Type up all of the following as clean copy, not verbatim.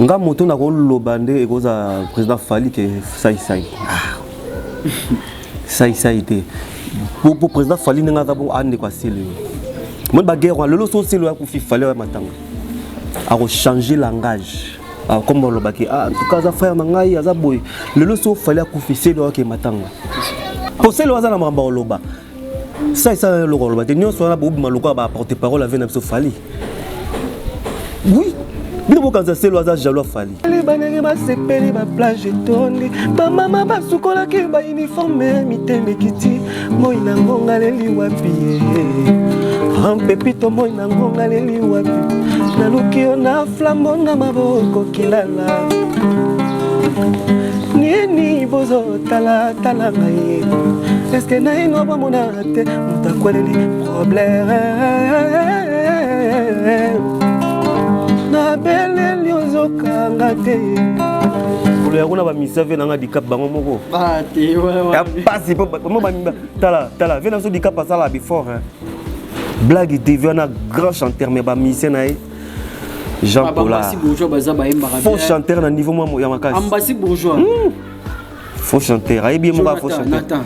nga moto na ko lobande ekoza président Fali que sai été pour président Fali nga ka bo ande kwa sele mo ba guerre le so sele ya ku fi Fali wa matanga a changer langage comme on lobaki en tout cas za frère nangai aza boy le so Fali ku fi sele wa ke matanga pour sele wa za na mamba loba ça le rôle de nous soit bobu maluka ba porter parole avec Namso Fali oui bino bokanza selo aza jaloux Fali les banenge ba sepeli ba plage tondi ba mama ba sukola ke ba uniforme mitembe kiti moi na ngonga leli wapi un pepito moi na ngonga leli wapi na lukio na flambo na maboko kilala nini bozo tala ngai est-ce que na ino ba monate mutakweli problème na belle liozo kangate pour les rona ba misave na nga dikap bango moko ba te ya pasi po mo ba tala vena so dikap pasala before blague devient un grand chanteur mais ba misena Jean Paula faux chanteur na niveau moi ya makasi Ambassi bourgeois faux chanteur ayi bien mo ba faux chanteur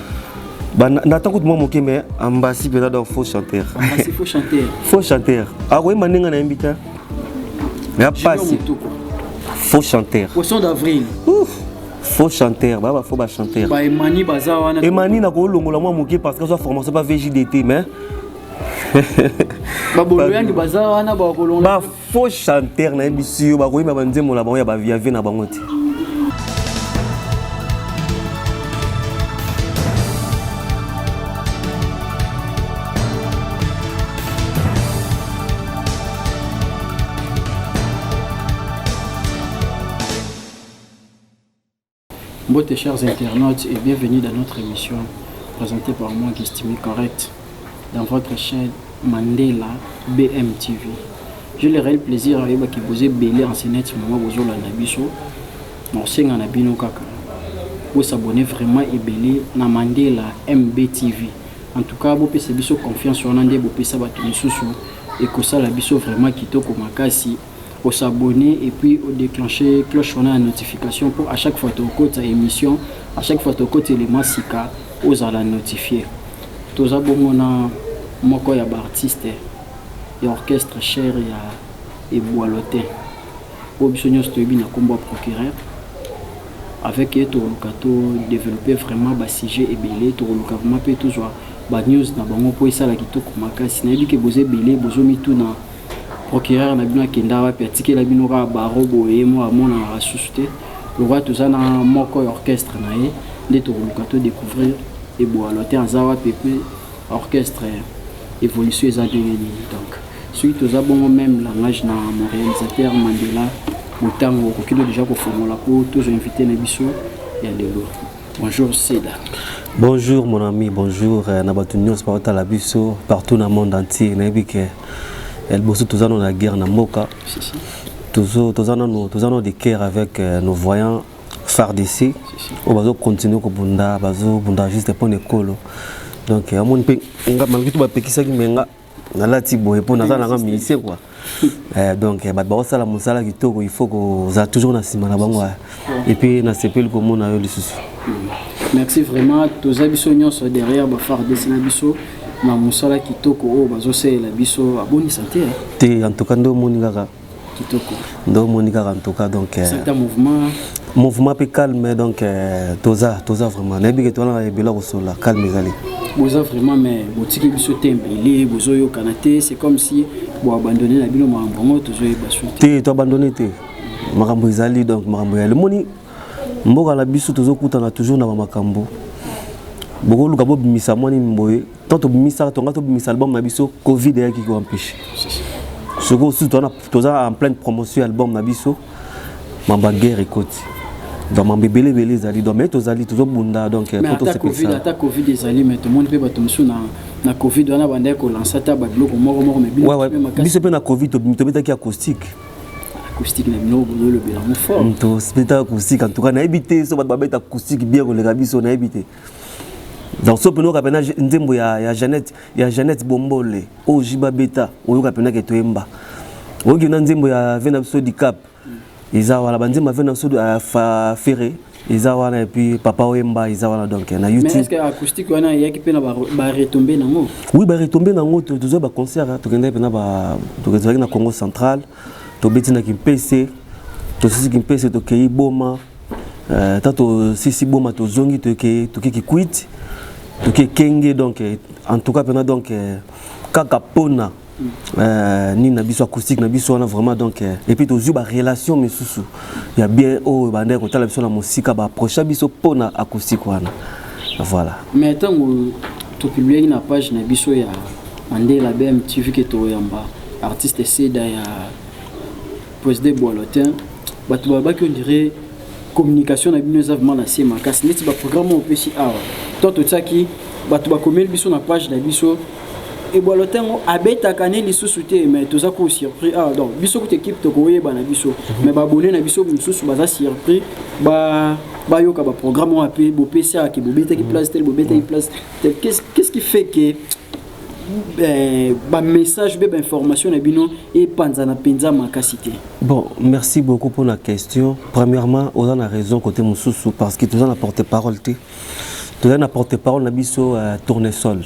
Nathan écoute moi moké mais Ambassi peut-être faux chanteur Ambassi faux chanteur ah oui maninga na invité mais pas si faux chanteur poisson d'avril faux chanteur bah faux ba chanteur bah Emani bazawana Emani na ko longola moi moké parce que sa formation pas VJDT mais ba boloyandi bazawana ba ko longola ba faux chanteur na bisio ba ko yima banzemo la ba ya ba via na bango ti. Bonjour chers internautes et bienvenue dans notre émission présentée par moi Guistimi Correct dans votre chaîne Mandela BMTV. J'ai le réel plaisir à vous belé en sénète moment vous la nabiso morcing en abino kaka vous s'abonner vraiment et belé na Mandela MBTV. En tout cas vous pouvez biso confiance sur nande vous pouvez sabatuni susu et que ça la biso vraiment kitoko makasi. Pour s'abonner et puis déclencher cloche on a une notification pour à chaque fois ton code émission à chaque fois ton code élément sika aux à la notifier tous abonnés moko ya artiste et orchestre cher et boalotin au bisogno stobi na combat procureur avec to lukato développer vraiment ba sujet et belé to luka vraiment peut toujours ba news na bango po isala kitoko makasi na bi ke boze belé bozo mituna procureur na bino kenda wa petike la bino ka barobo et moi mona suscité le roi tout ça na moko orchestre na ye de to lukato découvrir et boalotin azawa pepe orchestre évolution et donc suite aux abonnés même langage na mon réalisateur Mandela Mutango qui est déjà pour formuler pour tous invités na biso et alelo. Bonjour Seda. Bonjour mon ami, bonjour Nabatunios parota la biso partout dans le monde entier na bike elle bosse tous dans la guerre na moka. Tous nos des cœurs avec nos voyants FARDC. On va continuer ko bunda bazo bunda juste pour l'école. Donc amon pe nga malgré tout ba pekisa ki menga na lati boye pour na nga ministère quoi. Donc ba sala musala kitoko il faut que za toujours na sima na bango et puis na sepel ko mona yo lisusu. Merci vraiment tous abisonions derrière ba FARDC na biso na musala kitoko o bazo se la biso a bonne santé. Te en tout cas ndo moni kaka kitoko. Ndo moni kaka en tout cas donc c'est un mouvement peu calme donc toza vraiment na bi que toi na ebela ko sola calme ezali. Boza vraiment mais botiki biso tembele bozo yo kanaté c'est comme si bo abandonner la bino mambo tozo e basu te to abandonner te makambo ezali donc makambo ya le moni mboka la biso tozo kutana toujours na makambo boko luka bo bimisa mwani mboye tant bimisa to ngato bimisa album na biso covid ya ki ko empêcher ce que aussi toza en pleine promotion album na biso mamba guerre écoute dans mon bébé les zali donc mais tozali toujours bunda donc pour tout ce que ça covid des ali mais tout le monde peut pas tomber sur na covid on a bandé ko lancer ta ba bloc moko mais bien biso pe na covid to betaki acoustique na bino le bilan fort to spectacle acoustique en tout cas na éviter so ba beta acoustique bien ko le biso na éviter dans ce peno kapena nzembo ya Jeannette Bombole o jiba beta o yo kapena ke toemba o ki na nzembo ya vena biso di cap Izawana bandi ma vena sud à Ferré. Izawana et puis Papa Wemba Izawana donc na YouTube. Mais est-ce que acoustique wana yaki pe na ba retomber nango? Oui, ba retomber nango toujours ba concert to kende pe na ba to kende na Congo central. To beti na Kimpese. To sisi Kimpese to kei boma. Tato sisi boma to zongi to ki quit. To ki kenge donc en tout cas pena donc kaka pona ni na biso acoustique na biso on a vraiment donc et puis to zuba relation mais sous il y a bien oh bande ko tala biso na musique ba proche biso pona acoustique wana voilà mais tant to publier na page na biso ya Mandela BMTV que to yamba artiste Seda ya Posde Boalotin batu ba ki on dirait communication na bino vraiment na sema kasi neti ba programme au PC awa toi to tsaki batu ba komel biso na page na biso et Boalotin abeta kané lisusu te mais to za ko surpris donc biso ko équipe to ko yeba na biso mais ba bonné na biso lisusu ba za surpris ba yoka ba programme au AP bo PC ki bo beta ki place tel bo beta ki place tel qu'est-ce qui fait que message be information na bino et panzana penza makasité. Bon, merci beaucoup pour la question. Premièrement, on a raison côté Moussoussou parce que tu as porte-parole tu as porte-parole na biso tournesol.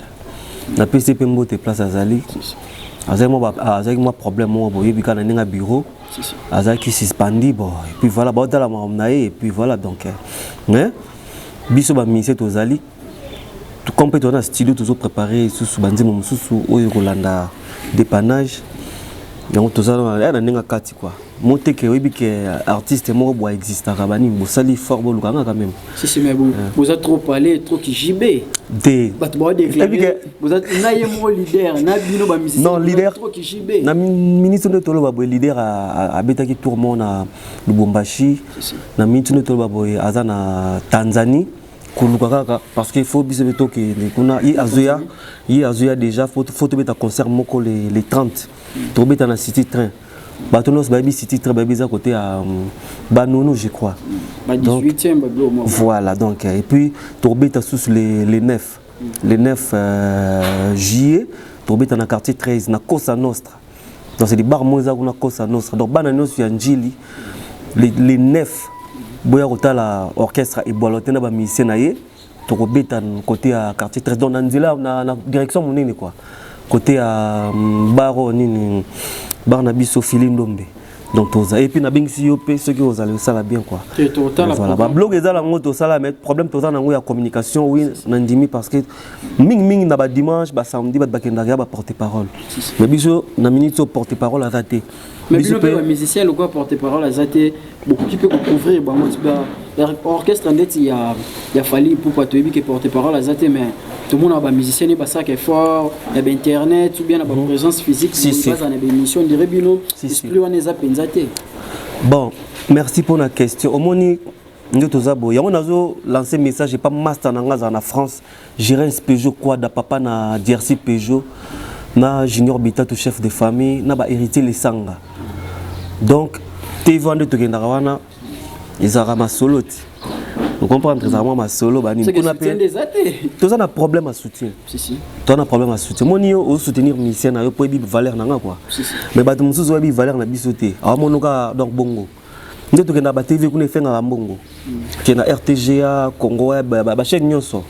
Na PCP mbote place azali. Azali moi problème moi boye bikana ninga bureau. Azali qui suspendi bon et puis voilà ba otala mamnae et puis voilà donc mais biso ba ministre tozali comme peut on studio toujours préparé sous bandi mosusu oyo kolanda dépannage donc tout ça na ninga kati quoi monter que oui que artiste moko bois existe rabani bosali fort bo lukanga quand même si mais vous êtes trop parlé trop qui jibé des vous êtes na yemo leader na bino ba musicien non leader trop qui jibé na ministre de tolo ba leader a betaki tourment na Lubumbashi na ministre de tolo ba azana Tanzanie parce qu'il faut bien que il Azuya déjà faut mettre un concert moko les 30 to mettre na city train batonos baby city train baby à côté à Banono je crois donc 18e voilà donc et puis to mettre sous les 9 juillet to mettre dans quartier 13 na Cosa Nostra donc c'est des bar moza na Cosa Nostra donc banano sur Njili les 9 boya kotala orchestre et Boalotin ba musicien na ye to kobeta côté à quartier 13 donc nzela na direction monene quoi côté à baro nini bar na biso Filindombe donc toza et puis na bingisi yo pe ceux qui vous allez ça bien quoi voilà ba blog ezala ngoto sala mais problème toza na ngo ya communication oui nandimi parce que ming na ba dimanche ba samedi ba bakendaka ba porte-parole mais biso na minute porte-parole à raté mais biso pe musicien le quoi porte-parole à raté beaucoup qui peut couvrir ba orchestre ndeti ya fali pour pas te que porte-parole à raté mais tout le monde a ba musicien ni ba ça qui est fort il y a internet ou bien la présence physique base na émission dirait bino plus on est apenzate. Bon, merci pour la question. Au moni nous tous abo yango nazo lancer message et pas master na France gérer Peugeot quoi da papa na DRC Peugeot na Junior Bitato chef de famille na ba héritier les sanga donc te vendre to kenda wana izara ma solo vous comprenez très bien ma solo bani on appelle tous on a problème à soutien si toi on a problème à soutien moni au soutenir musicien na yo po bi valeur na nga quoi mais ba musuzu wa bi valeur na bisoté a monoka donc bongo nde to kenda ba TV kuna fenga mbongo qui na RTGA Congo ba chaîne nyonso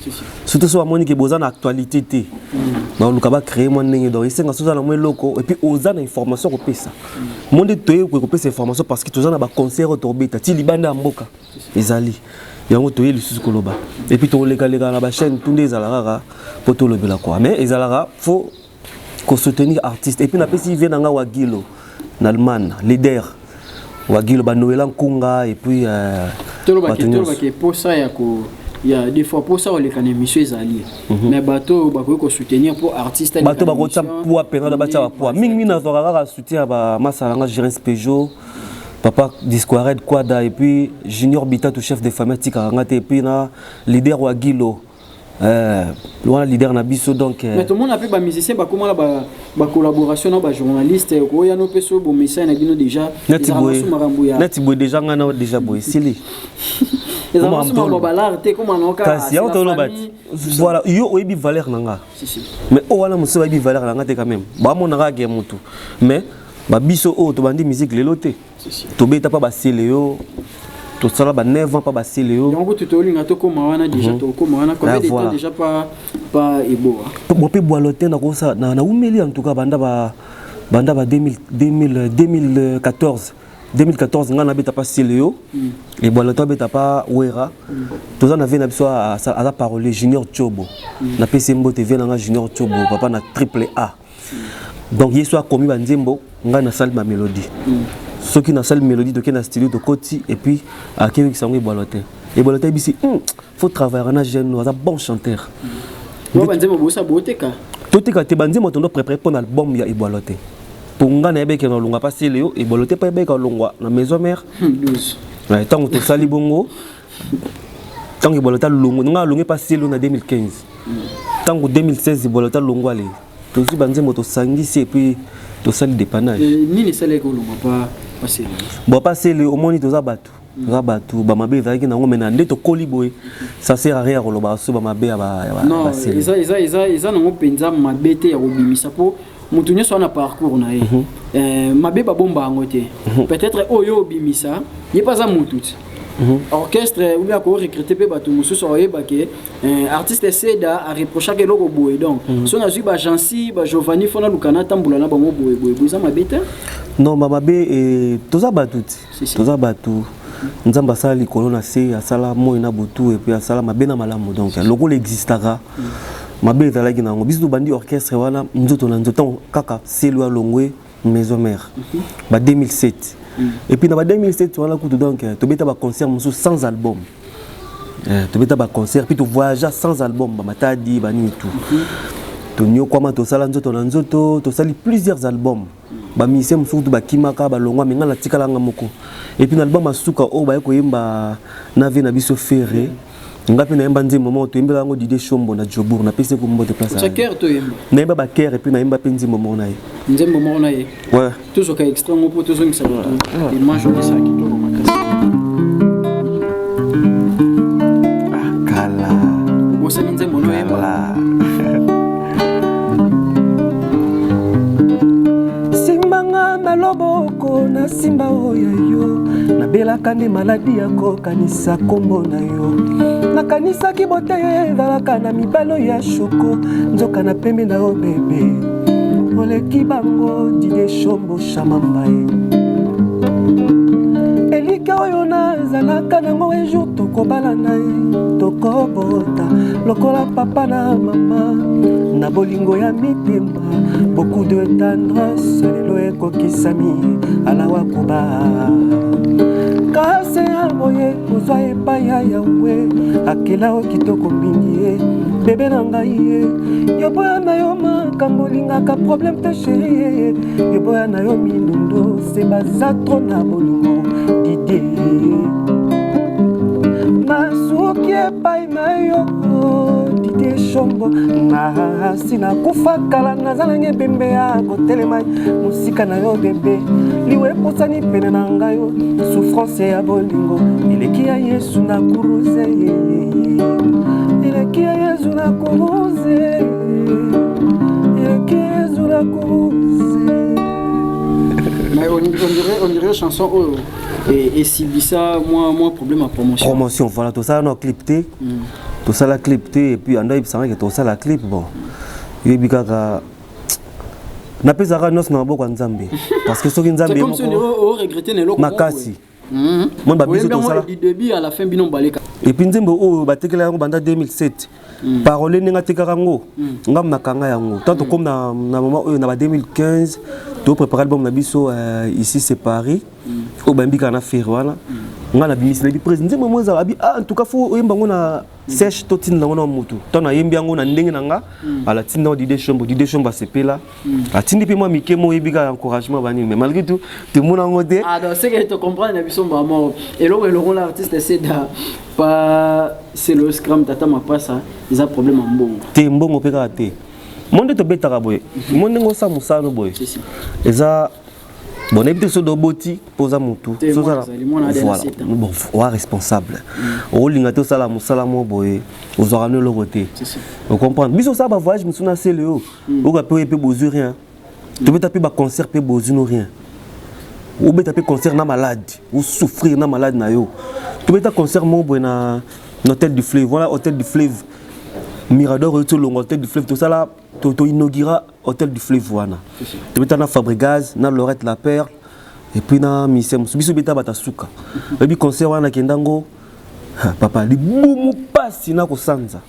surtout so moni ke boza na actualité té ba luka ba créer mon ndenge donc isenga soza na mwe loko et puis oza na information ko pesa monde toye ko pesa information parce que toza na ba concert autorbeta ti libanda mboka ezali yango toye lisusu koloba et puis to lega na ba chaîne tunde ezalaka po to lobela quoi mais ezalaka faut ko soutenir artiste et puis na pesi vient nga Wagilo na Allemagne leader Wagilo ba Noël Nkunga et puis toloba ke pour ça il y a des fois pour ça on les connaît monsieur Zali mais bateau ba ko soutenir pour artiste bateau ba ko pour pena ba cha pour mingi na zoraka soutien ba masalanga gérer Peugeot papa Disquared Quada et puis Junior Bitato chef de famille Tikarangate et puis na leader Wagilo loin leader na biso donc mais tout le monde a fait ba musicien ba comment ba collaboration na ba journaliste ko ya no peso bo message na bino déjà neti boy déjà ngana déjà boy sili voilà yo oyebi valeur nanga mais o wana muso oyebi valeur nanga te quand même ba monaka ke mutu mais ba biso o to bandi musique lelo te to beta pa ba seleo to sala ba 9 ans pa ba seleo donc tu to linga to koma wana déjà to koma wana combien de temps déjà pas eboa bo pe boalote na ko sa na umeli en tout cas banda ba 2014 ngana beta pa seleo et boalote beta pa wera to na ve na biso à parole Junior Chobo na PCMBO TV na Junior Chobo papa na triple A. Donc hier soir commis banzembo nga na salle ma mélodie ceux qui na salle mélodie to na studio de Koti et puis à qui qui sango boloté et boloté bisi faut travailler na jeune un bon chanteur moi banzembo bosa boteka toteka te banzembo to préparer pour l'album ya iboloté pour nga na ebeke na longa passer léo et boloté pa ebeka longwa na maison mère 12 ouais tant que sali bongo tant que boloté longo nga longé passer léo na 2015 tant que 2016 boloté longwa le tout ce banzembo to sangisi et puis to sali dépannage nini sale ko longa pas passer bon passer le au moni to za batu ba mabe za ki na ngomena nde to koliboy ça sert à rien ko loba so ba mabe ba non isa na ngopenza mabete ya obimisa po mutu nyo so na parcours na ye mabe ba bomba ngote peut-être oyo obimisa ye pas za mutu orchestre ou bien ko recruter pe batu musu so yeba ke artiste seda a reprocher que loko boy donc so na zui ba Jansi ba Giovanni fona lukana tambula na bango boy za mabete non mabe et toza batu nzamba sala likolo na se asala moyi na butu et puis asala mabe na malamu donc loko l'existera mabe ezalaki nango biso bandi orchestre wana nzoto na nzoto kaka selo longwe maison mère ba 2007 et puis dans 2007 wana kutu donc to beta ba concert musu sans album to beta ba concert puis to voyager sans album ba matadi ba ni tout to nyo kwama to sala nzoto na nzoto to sali plusieurs albums ba mise musu to ba kimaka ba longwa menga na tikalanga moko et puis l'album asuka o ba ko yemba na vie na biso ferré ngapi na yemba nzimbo mo to yembela ngo Didier Shombo na Jobour na pese ko mbote place ça cœur to yemba na yemba ba cœur et puis na yemba penzi mo na ye nzembo mo na ye ouais toujours ka extra mo po toujours ngisa bato il mange on ça qui to makasi kala bosa nzembo no yemba simbanga na loboko na simba oya yo na belaka nde maladi ya kokanisa kombo na yo nakanisaki bote ezalaka na mibalo ya shoko nzoka na pembe na yo bebe oleki bango Didier Shombo Shamambaye elika oyo nazalaka nango ejour tokobala na ye tokobota lokola papa na mama na bolingo ya mitema beaucoup de tendresse lelo ekokisami alawa kuba kase ya moye kozwa epai ya yawe akela o kitoko mingi ye bebe na ngai ye yoboya na yo makambo olingaka problème te sheri ye yoboya na yo minundo se baza tro na bolingo Didier nasuki epai na yo Didier Shombo nasi nakufa kala nazalangi ebembe ya kotelema mosika na yo bebe liwe eposani pene na ngai yo souffrance ya bolingo eleki ya Yesu na kuruze eleki ya Yesu na kuruze eleki ya Yesu na kuruze mais on dirait chanson et si ça moi problème à promotion voilà tout ça no clip té tout ça la clip té et puis anda ibisanga que tout ça la clip bon yebikaka na pezaka nos na boko nzambe parce que soki nzambe c'est comme si on regrettait ne loko makasi moi ba biso tout ça du début à la fin bino baleka et puis nzembo o batekela yango banda 2007 parole ninga tekaka ngo ngam nakanga yango tant comme na moment oyo na ba 2015 to préparer album na biso ici c'est Paris o bambika na faire wana ngana bimisela di président nzembo moza abi en tout cas faut oyemba ngona sèche to tinda ngona mutu to na yembi yango na ndenge nanga ala tinda Didier Shombo sepela atindi pe moi mikemo yebika encouragement bani mais malgré tout tout monde en côté ah donc c'est que tu comprends na biso maman et là le artiste c'est pas c'est le scrum tata mapasa ils a problème en bongo te mbongo pe ka te monde to betaka boye monde ngo sa musano boye eza bon éviter ce doboti posa mutu so ça bon wa responsable o linga to sala musala mo boye ozora no lokote on comprend biso ça ba voyage musuna seleo o ka pe besoin rien Tu peux taper un concert, tu peux rien. Ou bien taper concert na malade, ou souffrir na malade na yo. Tu peux taper concert na hôtel du fleuve. Voilà hôtel du fleuve. Mirador hôtel du fleuve. Tout ça là, tu inaugureras hôtel du fleuve voilà. Tu peux taper na Fabregas, na Lorette la Perle. Et puis na Missem, biso beta batasuka. Et puis concert wana kendango papa li bumu pasi na ko sanza.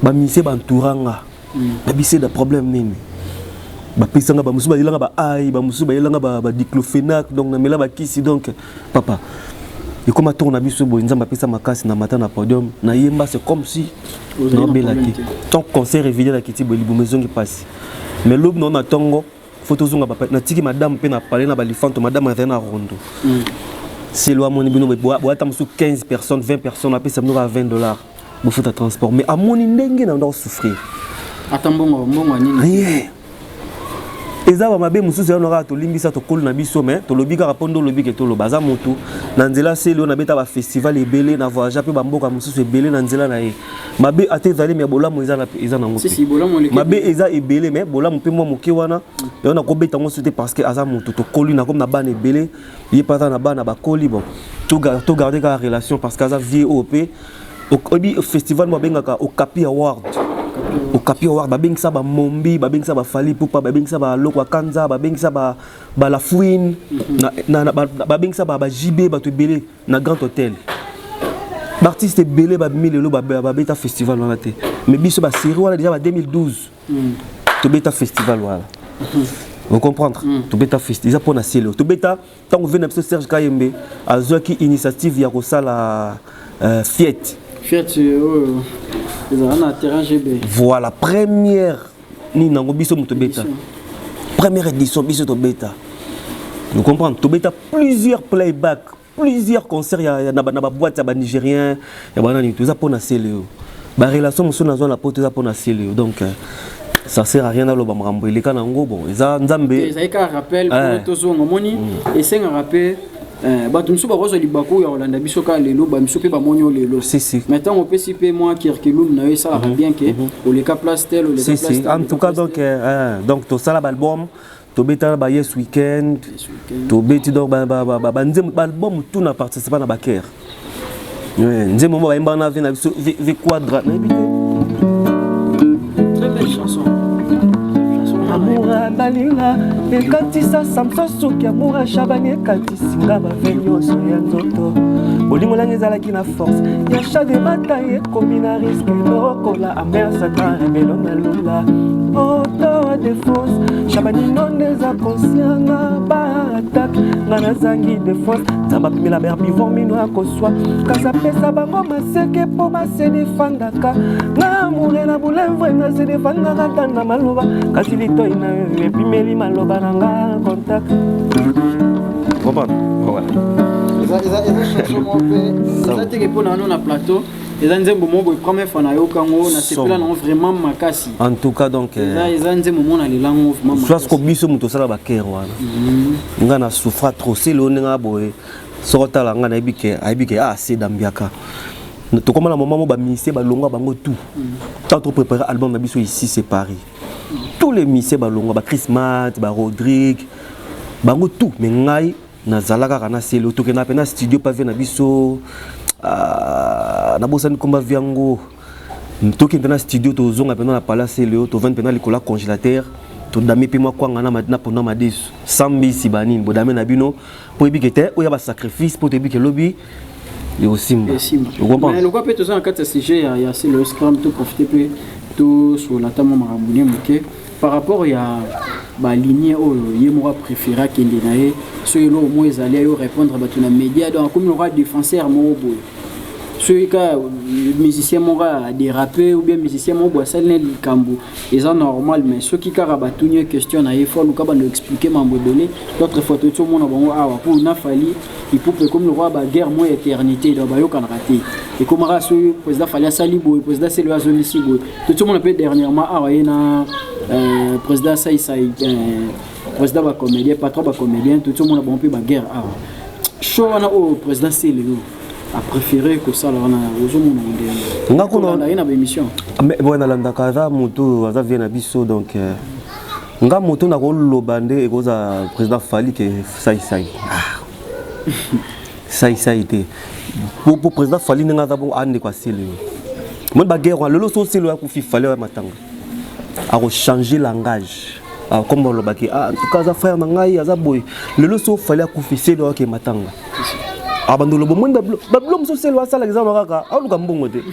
Ba mise ba entouranga. Ba bise da problème nini. Ba pisanga ba musuba yelanga ba ai, ba musuba yelanga ba diclofenac donc na mela ba kisi donc papa. Et comme tourna biso bo nzamba pesa makasi na matin na podium na yemba c'est comme si no belaki. Ton concert réveillé la kiti bo li bumu zongi pasi. Mais l'aube non na tongo photo zonga papa na tiki madame pe na parler na balifanto madame a na rondo. C'est loi mon bino bo ata musu 15 personnes 20 personnes après ça nous à $20 pour faire transport mais à mon ndenge na ndo souffrir. Ata mbongo nini? Rien. Eza ba mabe musu se onora to limbisa to kol na biso mais to lobi ka rapondo lobi ke to lo baza moto na nzela se lo na beta ba festival ebele na voyage pe ba mboka musu ebele na nzela na ye. Mabe ate zali me bola mo eza na ngote. Si bola mo le. Mabe eza ebele mais bola mo pe mo moke wana et on a ko beta ngo souté parce que aza moto to koli na comme na ban ebele ye pas na ban na ba koli bon. To garder ka relation parce que aza vie OP au festival mo bengaka au Capi Award. Au Capi Award babeng sa ba mombi babeng sa ba fali pupa babeng sa ba lokwa kanza babeng sa ba la fouine na babeng sa ba JB ba to belé na grand hôtel l'artiste belé ba milelo ba beta festival wana te mais biso ba série wana déjà ba 2012 to beta festival voilà vous comprendre to beta festival za pona selo to beta tant venu na Serge Kayembe azwaki initiative ya ko sala fiette voilà première ni nango biso moto beta première édition biso to beta vous comprenez to beta plusieurs playback plusieurs concerts ya na ba boîte ya ba nigérien ya bana ni tout ça pour na selo ba relation muso na zone la porte ça pour na selo donc ça sert à rien dans le bamrambo il est kanango bon ça nzambe ça ka rappel pour tozo ngomoni et c'est un rappel bato misuba rozo libako ya Holanda biso ka lelo ba misupe ba monyo lelo si maintenant on peut siper moi kirkelum na ça bien que au les cas place tel au les cas place en tout cas donc to sala album to beta ba yes weekend to beti donc ba nzem album tout na participer na baker nzem mo ba imba na vie na biso vi quadra na bité très belle chanson. Amoura balinga ekatisa samso suki amoura shabani ekatisinga bavenyo so ya nzoto bolingo langi ezalaki na force ya chat de bataille ekomi na risque lokola amer satan rebelo na lula oto défense shabani non eza conscient na baattaque nga nazangi défense nzamba pimela berbivon mino akoswa kasi apesa bango maseke mpo basedefandaka nga amoure na boulevre nasedefandaka tanda maloba kasi litoi na epimeli maloba na nga contact eza teke mpo na ano na plateau eza nzembo moko première fois na yokango na sepela nango vraiment makasi en tout cas donc eza nzembo mona lelango vraiment makasi soit ko biso muto sala baker wana nga na souffra trop c'est le nga boye sota la nga na ibike c'est dambiaka to comme na moment mo ba ministère ba longa bango tout tant trop préparer album na biso ici c'est Paris tous les ministères ba longa ba Chris Matt ba Rodrigue bango tout mais ngai na zalaka kana c'est le to ke na pena studio pa ve na biso na bosani komba viango to ke na studio to zonga pena na palace le to vendre pena likola congélateur to dami pe moi kwanga na madina pona madesu sambi sibanine bo dami na bino po ebikete o ya ba sacrifice po te bike lobby et aussi vous comprenez mais le quoi peut tout ça en 4 sujet il y a le scrum tout profiter peu tout sur la table marabouné moké par rapport il y a ba lignée au yemora préféré kende nae ceux là au moins ils allaient répondre à tous les médias donc comme le roi défenseur mo boy ceux cas musicien mora déraper ou bien musicien mo boy ça n'est cambo ils sont normal mais ceux qui karabatougne question na effort nous ka expliquer mambo donné d'autres fois tout le monde bon ah pour na fali il faut que comme le roi ba guerre moi éternité donc ba yo kan raté et comme race président fali salibo président c'est le azoli sibo tout le monde peut dernièrement ah na président Saïsa président ba comédien patron ba comédien tout le monde bon peu ba guerre ah show na au président c'est le a préféré que ça là on a aux hommes ngako na ina ba émission mais bon na landa kaza moto aza vient na biso donc nga moto na ko lobande ekoza président Fali que sai te pour président Fali nga za bon ande kwa sele moi ba guerre le so sele ya ku fi Fali wa matanga a changer langage comme on lobaki en tout cas za frère na ngai aza boy le so Fali ya ku fi sele wa ke matanga abandolo bo monde bablom so sele wa sala exemple kaka a luka mbongo te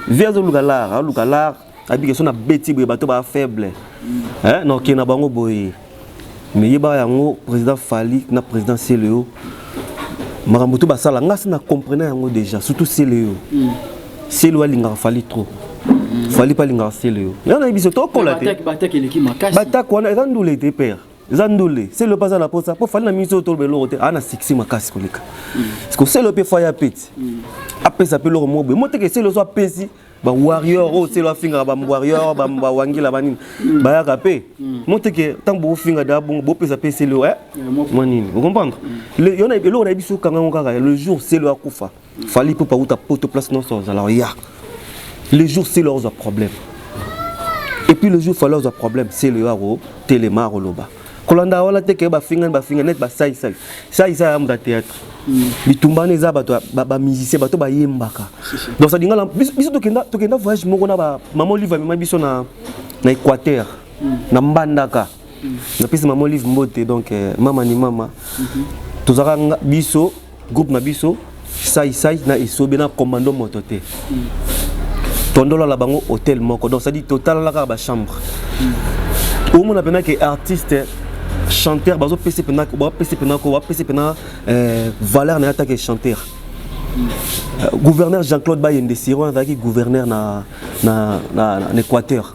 via zo luka lar abi que son a beti boy bato ba faible non qui na bango boy mais yeba yango président Fali na président Seleo makambutu basala ngasi na comprendre yango déjà surtout Seleo Seleo alinga Fali trop Fali pas linga Seleo yana biso to kolate batak eleki makasi batak wana ezandule te père ezandule Seleo pas na posa po Fali na miso to belo te ana sixi makasi koleka parce que Seleo pe faya peti apesa pe lo mo boy mo te que Seleo so apesi ba warrior o Seleo afinga ba warrior ba wangila banini ba ya kapé monte que tant bo finga da bo pesa pe Seleo manini vous comprendre le yona elo na biso kanga ngaka le jour Seleo akufa Fali peut pas uta poto place non sans alors ya le jour Seleo a problème et puis le jour Fali a problème Seleo aro téléma roloba kolanda wala te ke ba finga net ba sai am da théâtre bitumba neza bato ba musicien bato ba yembaka donc ça dinga biso to kenda voyage moko na ba maman livre mama biso na Équateur na mbandaka na pisi maman livre mbote donc mama ni mama tozaka biso groupe na biso sai na isobe na commando motote tondola la bango hôtel moko donc ça dit total la ka ba chambre au monde appena que artiste chanteur bazo PC pena valeur na attaque chanteur gouverneur Jean-Claude Bayende Siron avec gouverneur na Équateur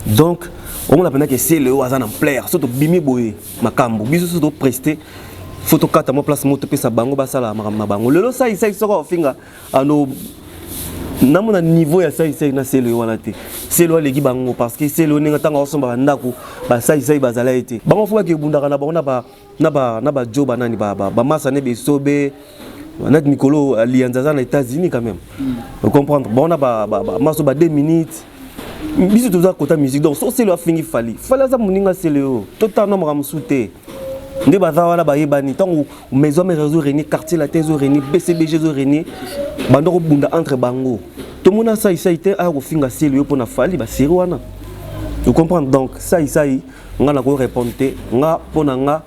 donc on appelle que c'est le hasard en plaire surtout bimi boye makambo biso surtout prester photo carte mo place moto pesa bango basala na bango lelo sai soko finga ano namona niveau ya sai na Seleo wana te Seleo legi bango parce que Seleo ninga tanga osomba ndako ba sai bazala ete bango fuka ke bundaka na bango na ba joba nani ba masa ne be sobe na Nicolo Alianza na États-Unis quand même vous comprendre bon na ba maso ba 2 minutes biso toza kota musique donc so Seleo afingi Fali za muninga Seleo totalement makamsute nde baza wana bayebani tango maison mais réseau réuni quartier la tezo réuni BCBG zo réuni bando bunda entre bango tout monde ça été a kofinga Seleo pour na Fali ba série wana vous comprendre donc ça nga na ko répondre nga pona nga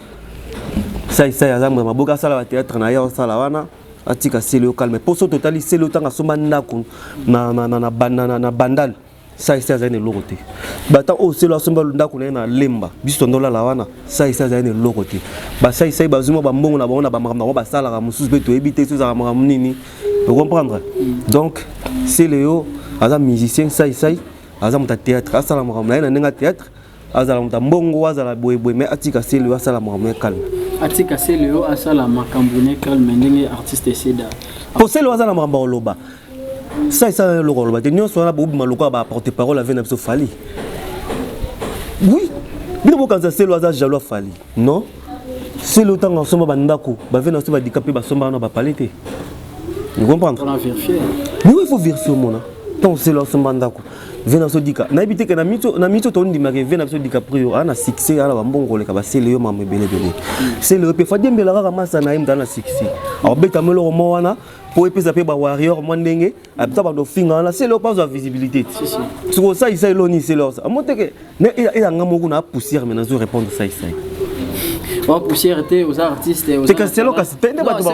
ça azamwe maboka sala ba théâtre na ya sala wana atika Seleo calme pour so totali Seleo tanga soma ndako na bandal ça azane lokote bata o Seleo asomba ndako na lemba biso ndola la wana ça azane lokote ba ça bazuma ba mbongo na bona ba makambo ba sala ka mususu beto ebité so za makambo nini vous comprendre donc Seleo aza musicien ça aza muta théâtre asala makambo na nenga théâtre azala muta mbongo azala boye mais atika Seleo asala makambo calme atika Seleo asala makambo ne calme ndenge artiste Seda pour Seleo azala makambo loba ça le rôle de nous soit ba porte-parole avec Nabso Fali oui bien quand ça Seleo aza jaloux Fali non Seleo tanga ensemble bandako ba venir ensemble handicapé ba somba na ba palete vous comprendre on a vérifié mais il faut vérifier mon tant Seleo ensemble bandako venir ensemble dika na habité que na mito to ndima ke venir ensemble DiCaprio ana succès ala mbongo le ka ba Seleo mama belé Seleo pe fa dembela ka masa na im dans succès alors beta melo mo wana pour épouser pe ba warrior mondenge abta ba do finga na Seleo pas de visibilité c'est pour ça il loni Seleo ça monte que il a ngamo na poussière mais na zo répondre ça ba poussière était aux artistes c'est que Seleo ka c'était ne ba tout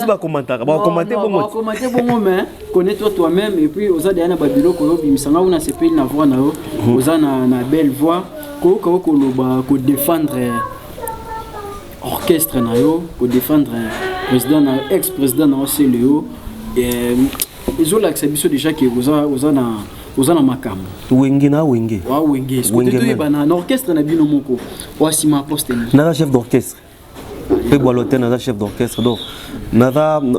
ba commenter bon mais connais toi-même et puis aux adana ba biloko yo bimisanga una sepeli na voix na yo aux na belle voix ko loba ko défendre orchestre na yo ko défendre président na ex-président na Seleo et ils ont l'accepté déjà que vous na makambo wenge na wenge wa wenge est-ce que tu es bana orchestre na bino moko wa sima poste na chef d'orchestre pe Boalotin na chef d'orchestre donc na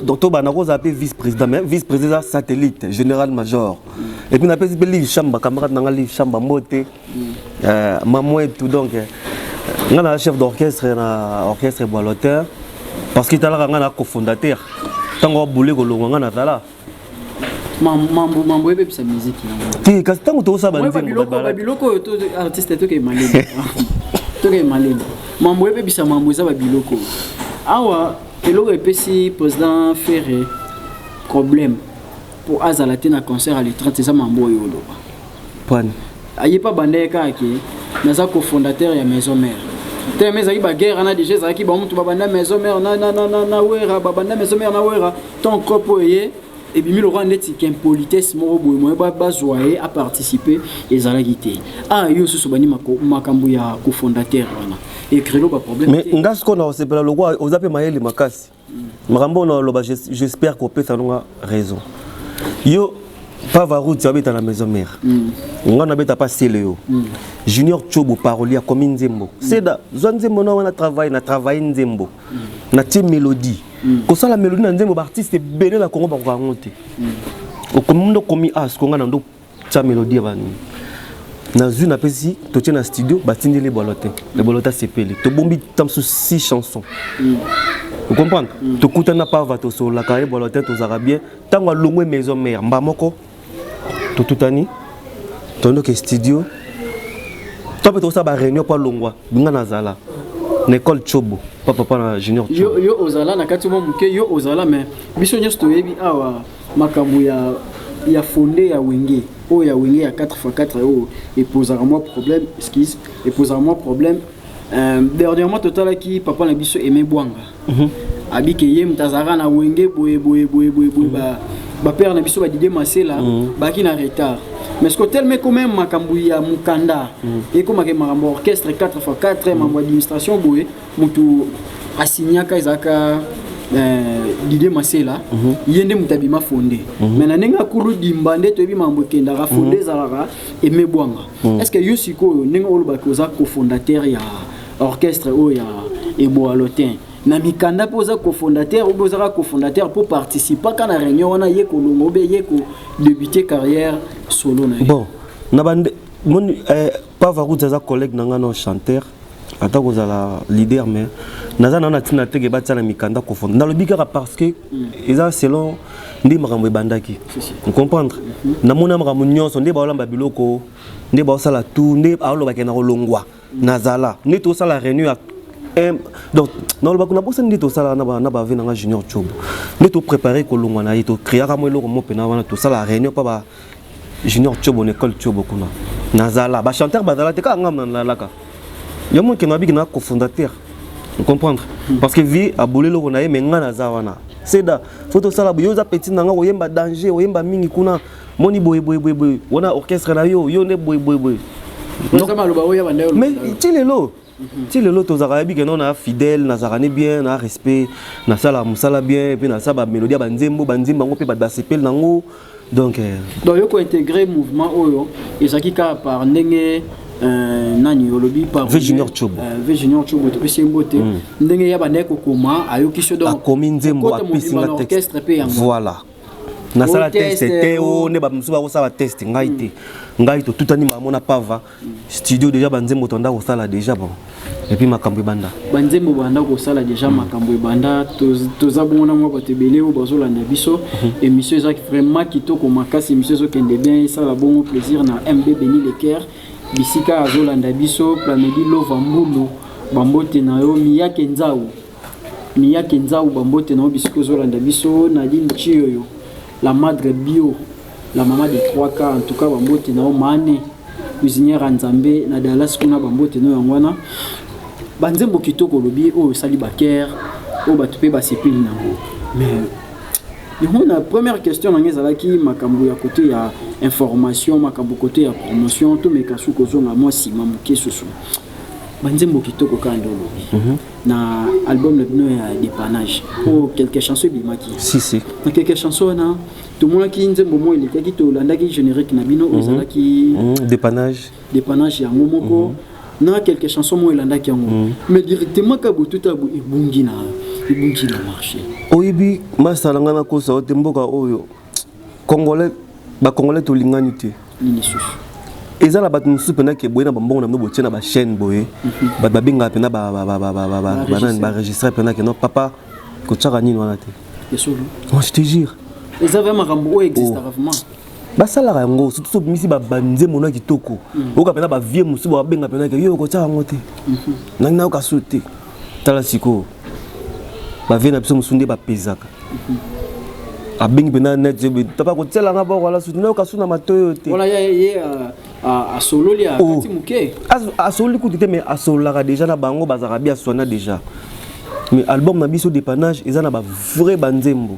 docteur bana ko zappé vice-président mais vice-président satellite général major et puis na pe livre chamba camarade na livre chamba mbote maman et tout donc nga chef d'orchestre na orchestre Boalotin parce que talaka nga na cofondateur tango boulé ko longa nga na tala mambo ebe bisa musique te kasi tango to sa banze babiloko to artiste to ke malene to ke malene mambo ebe bisa mambo za babiloko awa eloko epesi président Ferré problème pour azala te na concert à l'étranger ça mambo yolo pan aye pa bande kake naza cofondateur ya maison mère te mais ayi ba guerre na déjà za ki ba mutu ba banda maison mère na wera ba banda maison mère na wera ton copo ye et puis le roi net qui impolitesse mo boy mo ba joyer à participer et za la guité ah yo so bani makambu ya cofondateur wana et créer ba problème mais ngasko na osepela le roi ozape mayele makasi makambo na loba j'espère qu'on peut ça raison yo pas varout tu habites à la maison mère on a pas Léo Junior Chobo parolier comme Nzembo c'est da Nzembo na travail Nzembo na team mélodie ko ça la mélodie na Nzembo artiste belé la Congo ba ngote o comme komi as ko ngana ndo cha mélodie ba na zu na pesi to tient na studio batindi les bolotin c'est pelé to bombi tam sous 6 chansons. Vous comprenez? Tu écoutes un pas va sur la carrière bolotin aux Arabiens tant à longue maison mère mbamoko tout ani ton que studio toi peut ça ba réunion pas longwa binga nazala l'école Chobo papa na junior yo ozala na kati mo muke yo ozala mais biso nyo stoyebi awa makambu ya fondé ya wenge o ya wenge ya 4x4 o et posera moi problème excuse et posera moi problème dernièrement total qui papa na biso aimé Bwanga abi ke yem tazara na wenge boye ba père na biso ba Didier Masela ba ki na retard mais ce que tellement quand même makambu ya mukanda et comme ke makambo orchestre 4x4 membre administration boye mutu asinyaka izaka Didier Masela yende mutabima fondé mais na nenga kulu dimbande to bi mambo kenda ra fondé zalaka aimé Bwanga est-ce que yo siko nenga oloba ko za cofondateur ya orchestre o ya Eboalotin na mikanda poza cofondateur ou bozara cofondateur pour participer quand la réunion on a yeko longobe yeko débuter carrière solo na bon na bande mon pas varout za collègue nanga no chanteur ata kozala leader mais naza na tina tege batana mikanda cofondateur na lobika parce que eza selon ndi makambo bandaki vous comprendre na mona makambo nyonso ndi ba olamba biloko ndi ba osala tout ndi ba oloba ke na kolongwa nazala ndi to sala réunion donc dans le bac on a besoin de tout ça là na ba vena nga junior Chobo ndi to préparer kolongwa na to créer ka mo eloko mo pena wana to sala réunion pa ba junior Chobo école Chobo kuna nazala ba chanteur bazala te ka ngam na laka yamo ke na bi na cofondateur vous comprendre parce que vie a bolé loko na ye menga na wana c'est da photo sala yo za petit nanga oyemba danger oyemba mingi kuna moni boy wana orchestre na yo ne boy mais ti lelo tozaka bi ke non na fidèle na zakane bien na respect na sala musala bien puis na saba mélodie banzembo banzimba ngo pe ba sepel nango donc yo ko intégrer mouvement oyo ezaki ka par ndenge nani olobi par Junior Chobo to pesi mbote ndenge ya bandeko koma ayoki so donc akomi nzembo apisi na texte voilà na sala test te o ne ba musuba ko sala test ngai to tout ani mamona pava studio déjà banzembo tonda ko sala déjà bon et puis makambo banda banzembo banda ko sala déjà makambo banda to zabona mo batebele o bazola na biso émission ezaki vraiment kitoko makasi émission zo kende bien ça la bon plaisir na MB Beni Leker bisika azolanda biso Plamedi Lova Mbulu bambote na yo miyake nzau bambote na yo bisika azolanda biso Nadine Chioyo la madre bio la maman de 3K en tout cas bambote na yo Mane cuisinière Nzambe na Dallas kuna bambote na yo ngwana banzembo kitoko lobi o sali baker o batupe basepeli nango mais la première question nangezalaki makambo ya côté ya information makambo côté ya promotion to mekasu kozonga moi si mamuke susu banzembo kitoko kandolo na album le bino ya dépannage o quelques chansons bimaki si na quelques chansons na tout monde qui nzembo mo il était to landaki générique na bino ozalaki dépannage yango moko na quelques chansons mo landaki yango mais directement ka botuta bu ibungi na marché oyibi masalanga na kosa ote mboka oyo congolais to lingani te nini susu ezala bat musu pena ke boyena bambongo na mbo tiena ba chaîne boye bat babinga pena ba enregistrer pena ke non papa ko tchaka nini wana te yesolo moi je te jure Et ça vraiment rambo existe vraiment. Basalaka yango surtout so bimisi babanze mona kitoko. Oka pena ba vie musu ba benga pena ke yo ko tsa ngote. Nanga ka sauter. Tala siko. Ba vie na biso musunde ba pezaka. Abengi pena net je tapa ko tsela nga ba wala soutenir ka suna matoyo te. Voilà a solo li a kati muke. A solo ku te mais a solo la déjà na bango bazaka bia sona déjà. Mais album na biso dépannage ezana ba vrai banzembo.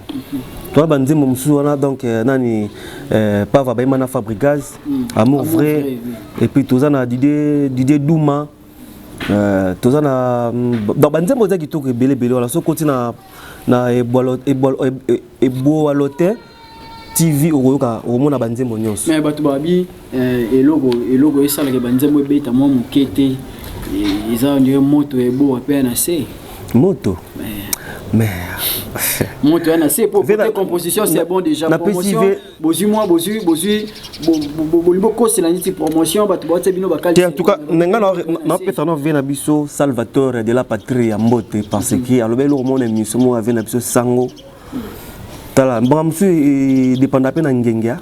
Toi banzembo musu wana donc nani pas va ba mana Fabricaz amour vrai et puis tozana Didier Douma tozana dans banzembo za kitoko belé wala so continue na eboalote TV okoyoka omona banzembo nyonso. Mais bato babi elogo esala ke banzembo ebeta mo mukete eza ndiye moto ebo apena na se. Moto. Mais moto na c'est pour côté composition c'est bon déjà promotion bozu ko c'est la petite promotion ba to bino ba en tout cas nga na peta na vena biso Salvatore de la patrie ya mbote parce que alobelo mon émission mo avena biso sango tala mbamsu dépend pe na ngengia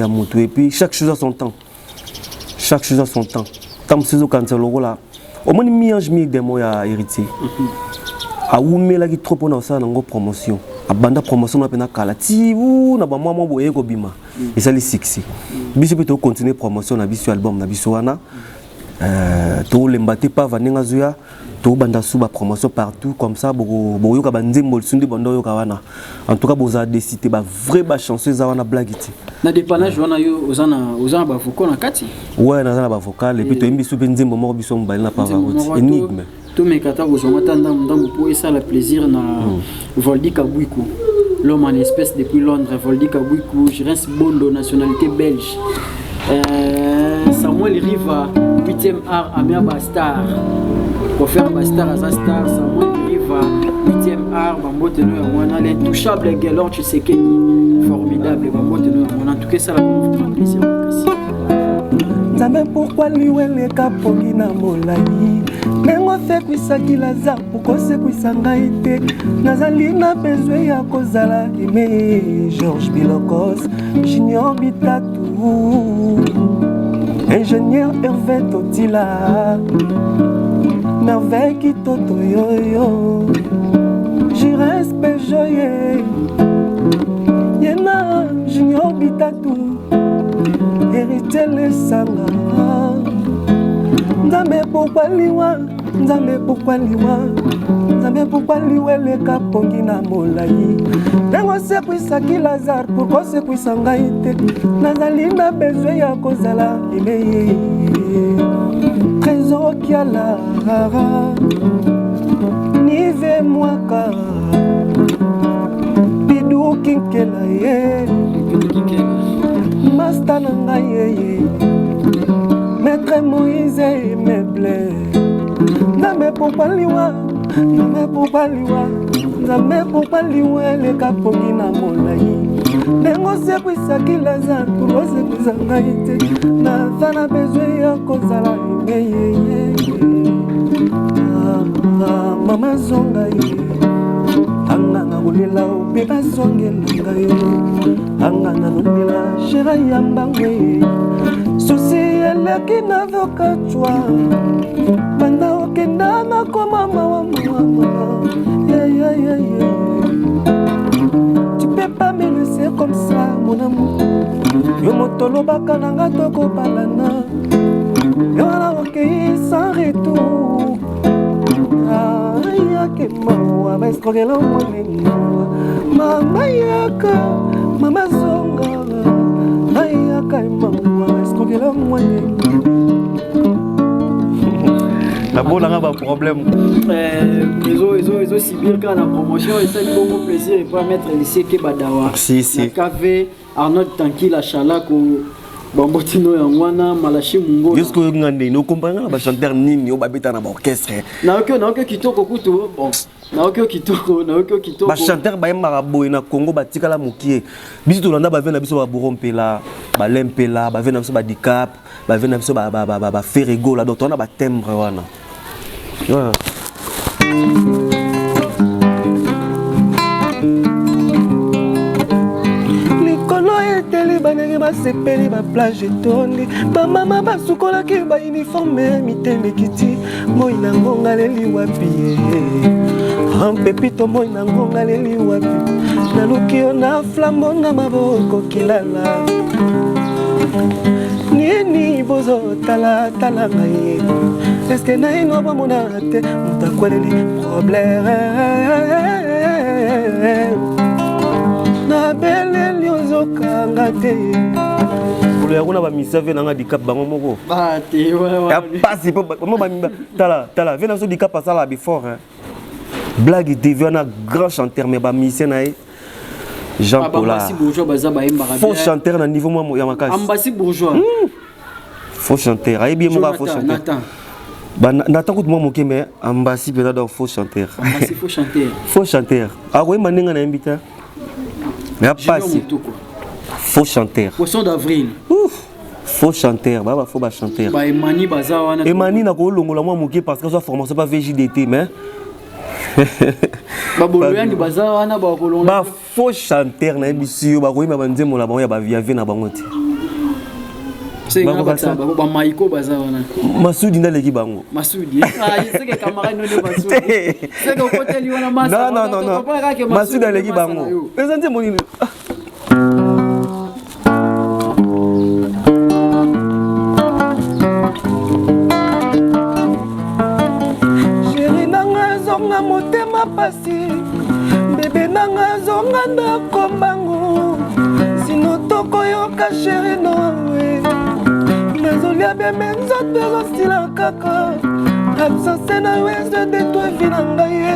moto et puis chaque chose a son temps tam sezo kanselo là au moins miange mi de moya héritier a oumela ki trop na ça nango promotion a banda promotion na pena kala ti ou na ba mwa boye ko bima et ça les succès biso peut continuer promotion na biso album na biso wana to lembate pas vanenga zuya to banda suba promotion partout comme ça bo yoka banzembo sundi bando yoka wana en tout cas boza décider ba vrai ba chanceuse wana blaguiti na dépannage wana yo ozana ba vocal na kati ouais na ba vocal et puis to imbi su benzembo mo biso mbali na pavarotti énigme tout mes kata ko zoma tanda ndambo po ça le plaisir na Voldy Kabouikou l'homme en espèce depuis Londres. Voldy Kabouikou je reste bondo nationalité belge Samuel Riva 8e art Amia Bastar pour faire Bastar à Star Samuel Riva 8e art Bambote no yamwana l'intouchable Gelor Tshisekedi formidable Bambote no yamwana en tout cas ça la confirme plaisir Nzambe pourquoi liwele kapongi na molai Mengo fe kwisaki laza poko se kwisanga ite Nazali na bezwe ya kozala ime Georges Bilokos Junior Bitatu Ingénieur Hervé Totila Merveille Kitoto Yoyo Jires Pejoye Yena Junior Bitatu Héritier le sanga Nzambe pourquoi liwa Nzambe pourquoi liwa le kapongi na molai Nengo se kwisaki Lazare pourquoi se kwisanga ite Nazali na bezwe ya kozala imeye Trésor kiala Nive mwaka Bidou kinkela ye Masta nanga yeye Maître Moïse et Meble Nzambe pourquoi liwa le kapongi na molai Nengo se kwisaki Lazare pour se kwisanga ite Nazana bezwe ya kozala imeye Mama zonga ye Anganga kulela upe bazongela yo Anganga nundela shera yambangwe Susi eleki na vokachwa Banda okenda na koma mama Tu peux pas me laisser comme ça mon amour Yo motolo baka nanga toko balana Yo na okei sans retour Ayake mawa baiskrogela mwanenga Mama yaka mama zonga Ayaka mawa baiskrogela mwanenga La bonne a un problème. Ils ont subir quand la promotion et ça il beaucoup plaisir et pas mettre lycée Kebadawa. Si. La KV Arnold Tanki la Chalako Bambotino Yangwana Malachi Mungo. Est-ce que vous avez nous comprenons ba chanteur nini au babeta na orchestre. Na ok kitoko kuto bon. Na ok kitoko ba chanteur ba maraboy na Congo batika la mukie. Biso to landa ba vena biso ba borompela, ba lempela, ba vena biso ba dicap, ba vena biso ba ferego la donc on a ba timbre wana. Voilà. banenge basepeli baplage etondi bamama basukolaki bauniforme miteme kiti moi nango ngaleli wapi ampepito moi nango ngaleli wapi naluki yo na flambo na maboko kilala nini bozo tala ngai eske naino bamona te mutakweleli problème na beleli ozokanga te kulo yakuna bamisave nanga dikap bango moko ya pasi mo bamimba tala vena so dikap asala before blague tv wana grand chanteur mais bamisien na ye Jean Paula faux chanteur na niveau moi ya makasi Ambassi bourgeois faux chanteur ayebi mo faux chanteur Nathan kout moi moké mais Ambassi pena donc faux chanteur faux chanteur akoye manenga na invita mais pas faux chanteur poisson d'avril faux chanteur baba faux ba chanteur ba Emani bazawana Emani na ko longola moi moké parce que sa formation pas VJDT mais baboloyandi bazawana ba kolonga ba faux chanteur na bisio ba koyima banzemo la bango ya ba viave na bango te c'est ba maiko bazawana Masudi ndaleki bango Masudi c'est que camarade no de Masudi c'est que côté li wana masa non Masudi ndaleki bango ezanze monini zonga motema pasi bebe nanga zonga ndako mbangu sino tokoyoka sheri nowe nazolia beme nzoto ezosila kaka absence na yo ezo detoi vi na ngai ye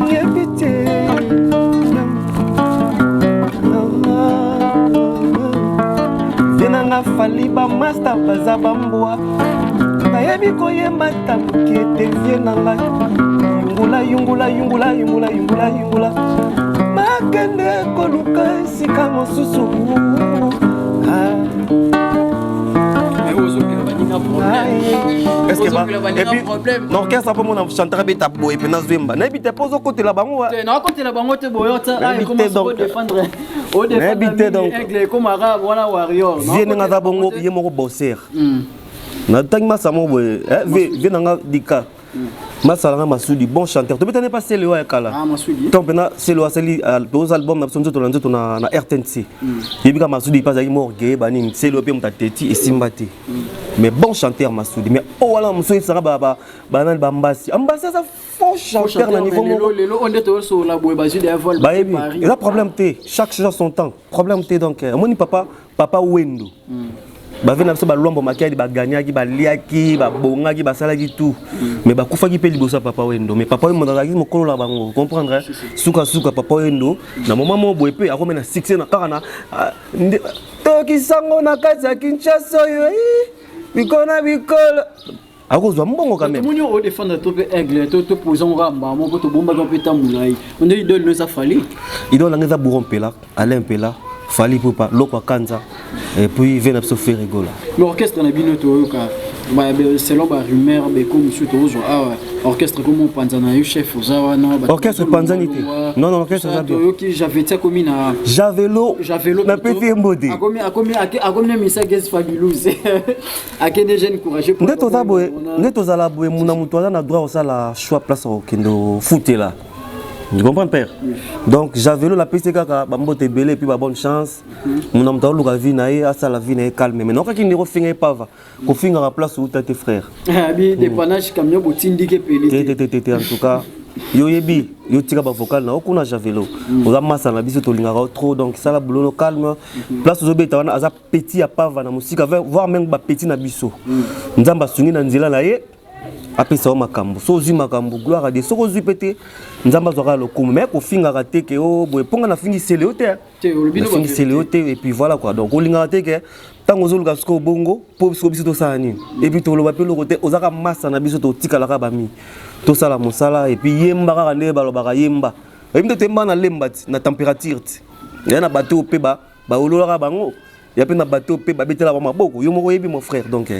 nyebi te vi nanga fali bamasta baza bambwa nayebi koyemba tamuki ete vie na ngai yungula makende koluka esika mosusu orchestre mpo mona chanteur abeta boye mpe nazwemba nayebi te mpo ozokotela bango nayebi te donc vie ndenge aza bongo ye moko bosser natangi masa moko boye vie nanga dika Masalanga Masudi, bon chanteur. Tu peux pas Célo à Kala. Ah, Masudi. Tu peux Célo à Céli, aux albums, na RTNC. Et puis Masudi pas à Morgue, Baning, Célo, Tati et Simbati. Mais bon chanteur Masudi. Mais oh voilà, Masudi sera baba, Banan Bambassi. Ambassi, ça faux chanteur na niveau. On est sur la boue basée des vols. Bah, et là, problème T, chaque chose son temps. Problème T donc. Mon papa Wendo. Bavena biso balombo makadi baganyaki baliaki babongaki basalaki tout mais bakufaki pe liboso papa Wendo mais papa Wendo ndaki mokolo la bango comprendre suka papa Wendo na moment mo boye pe akome na succès na kaka na toki sango na kati ya Kinshasa yo bikona bikola akozwa mbongo quand même tout monde défendre to pe aigle to posons ramba mo to bomba ko peta mulai on dit de nous a fallu idole ngeza Bourrompela Alain Pela Fali Poupa, Loko Kanza, et puis il vient de se faire rigoler. L'orchestre n'a bien noté, selon la rumeur, comme orchestre comme Panzana, chef orchestre Panzanité. Non, orchestre j'avais ça comme une. Javelo, la petite mbodi. A combien de messages fabuleux. À quel des jeunes courageux. Net aux alaboués, mon amour, on a droit au la choix place au kendo foot là. Tu comprends, père? Donc, j'avais la piste kaka, bambo te belé, puis bonne chance. Mon homme t'as la vie naïe, à ça la vie naïe calme. Mais non, quand il n'y a pas pas va, qu'on finisse à la place où t'as tes frères. Ah, bien, des panaches camions, botines, que pelé. En tout cas, yo yebi, yo tira ba vocal na okuna javelo. On a massa na biso to lingara trop, donc ça la boulot calme. Place aux obéta, on a petit à pava na musique, voire même ba petit na biso. Nzamba sungi na nzela na ye. Apesa o makambo so zi makambo gloire à Dieu so zi pété nzamba zora le coup mais ko finga raté que o boy ponga na fingi seleote fingi seleote et puis voilà quoi donc o linga raté que tango zo luka sko bongo po biso biso to sani et puis to lo ba pe lo côté ozaka massa na biso to tika la ka bami to sala mosala et puis yemba ka ne ba lo ba yemba et puis to temba na lemba na température ti ya na bateau pe ba olola bango Il y a plein de bateaux, mon frère. Donc,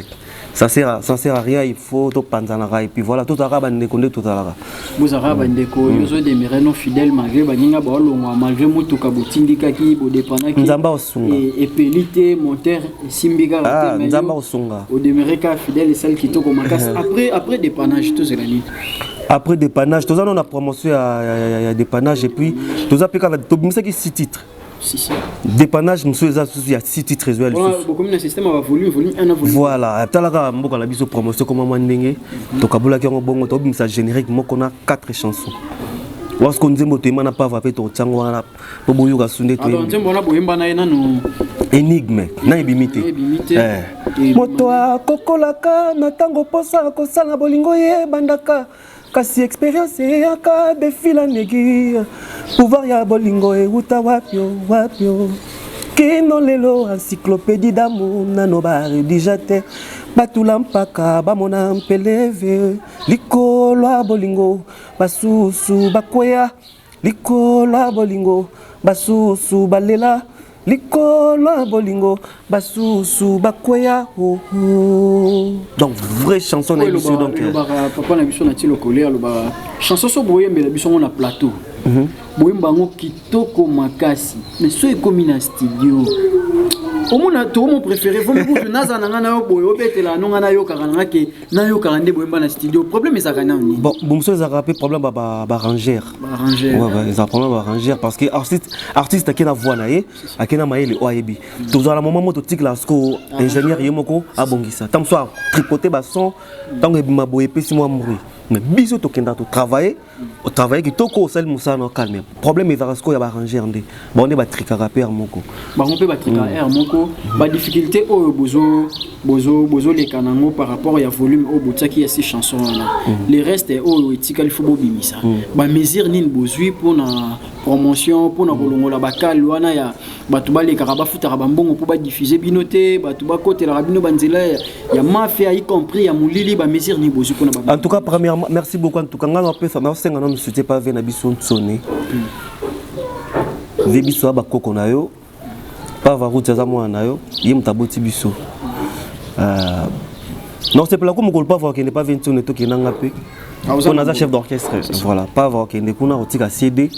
ça sert à rien, il faut tout panzanara. Et puis voilà, tout arabe, on est tout arabe. Vous arabes, vous êtes des non fidèles, malgré malgré Moutou Kabutindi Kaki, Bodepanaki, et Pelité, Monter, Simbiga, Nzamba Osunga. Au demeuré fidèle et celle qui toque au macasse. Après dépannage, tout c'est la nuit. Après dépannage, tout ça, on a promotion à dépannage et puis tout ça, c'est 6 titres. Dépannage, monsieur, il y a 6 titres résuels. Comme le système a volume, voilà, talaga mboka la biso promotion comme moi ndenge. To kabula ki bongo to bimisa générique moko na 4 chansons. Lorsqu'on dit moto n'a pas va to tsango wana to boyo ka sunde to. Alors nzembo na boyemba na ena no énigme na ebimité. Moto akokolaka na tango posa ko sala bolingo ye bandaka. Kasi expérience yaka défila negi pouvoir ya bolingo e uta wapyo kino lelo encyclopédie d'amour nano ba rédigate batula mpaka bamona mpeleve likolo ya bolingo basusu bakwea likolo ya bolingo basusu balela likolo bolingo basusu bakwea donc vraie chanson na biso donc papa na biso na tilo colère le ba chanson so boyembe la biso na plateau boyemba ngo kitoko makasi mais so ekomi na studio omona to mon préféré vous me naza na ngana yo boyo betela no ngana yo karanga ke na yo karande boyemba na studio problème ezaka nani bon bomso za rapper problème ba rangère ouais ils ont problème ba rangère parce que artiste qui na voix na ye akena maele oyebi toujours à la moment moto tic la sco ingénieur yemoko abongisa tam soir tripoter ba son tango ebima boye pesi moi mourir mais biso to kenda to travailler au travail qui toko sel musa no calme problème ezaka sco ya ba rangère ndé bon on ba trika rapper moko ba on peut ba trika air moko ba difficulté au bozo les kanango par rapport ya volume au botaki ya ces chansons là les restes au etika il faut bobimisa ba mesure nini bozui pour na promotion pour na kolongola bakal wana ya batu bale karaba futa ba mbongo pour ba diffuser binoté batu ba côté la rabino banzela ya mafia y compris ya mulili ba mesure ni bozui pour na en tout cas premièrement merci beaucoup en tout cas ngana pesa na senga na soutien pas na biso sonné vebiso ba koko na yo pas va route za moi na yo yim taboti biso non c'est pas comme on pas voir qu'il n'est pas 20 on est tout qui n'a pas on a un chef d'orchestre voilà pas voir qu'il n'est qu'on a otika CD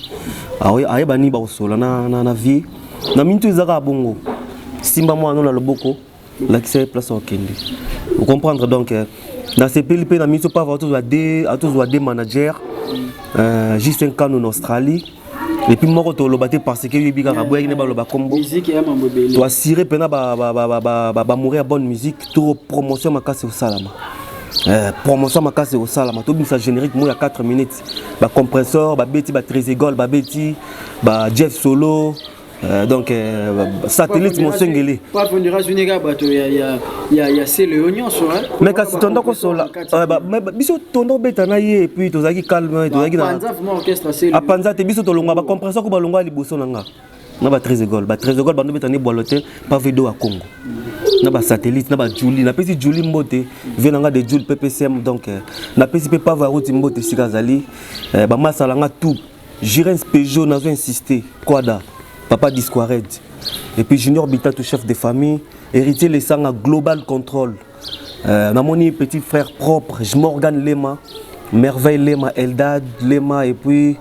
ah oui aye bani ba osola na vie na mintu ezaka bongo simba moi non na loboko la qui c'est place au kende vous comprendre donc dans ces pays na mintu pas voir tous des managers juste un canon en Australie et puis moi to lobaté parce que yebika raboya ki ne ba loba combo musique ya mambobele to assurer pena ba mourir bonne musique to promotion makasi au salama promotion makasi au salama to bisa générique moi ya 4 minutes ba compresseur ba beti ba trésegol ba beti ba Jeff Solo donc satellite mon sengeli pas venir à Zuniga bato ya c'est le oignon sur mais kasi tondo ko sola ba biso tondo beta na ye et puis tozaki calme tozaki na orchestre c'est a panza te biso to longa ba compresseur ko ba longa liboso nanga na ba trésegol bando beta ne boiloter pas vidéo à Congo na ba satellite na ba Julie na pesi Julie mbote venanga de Julie PPCM donc na pesi pe pas va route mbote sikazali ba masalanga tout Jirens Peugeot nazo insister Kwada Papa Disquared et puis Junior Bitatou chef de famille héritier les sangs à Global Control Namoni petit frère propre Morgan Lema Merveille Lema Eldad Lema et puis